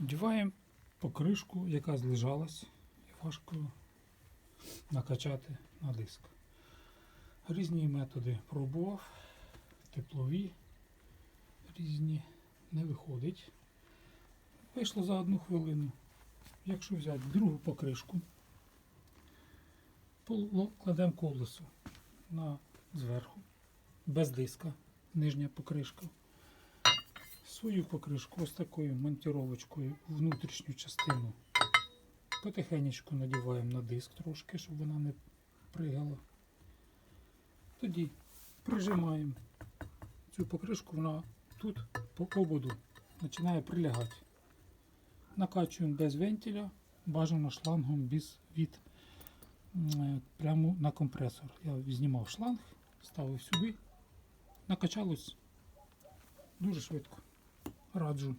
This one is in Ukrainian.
Вдіваємо покришку, яка злежалась, і важко накачати на диск. Різні методи пробував, теплові, різні, не виходить. Вийшло за 1 хвилину. Якщо взяти другу покришку, кладемо колесо зверху, без диска, нижня покришка. Свою покришку ось такою монтировочкою в внутрішню частину потихеньку надіваємо на диск трошки, щоб вона не пригала. Тоді прижимаємо цю покришку, вона тут по ободу починає прилягати. Накачуємо без вентиля, бажано шлангом від прямо на компресор. Я знімав шланг, ставив сюди, накачалось дуже швидко. Раджу.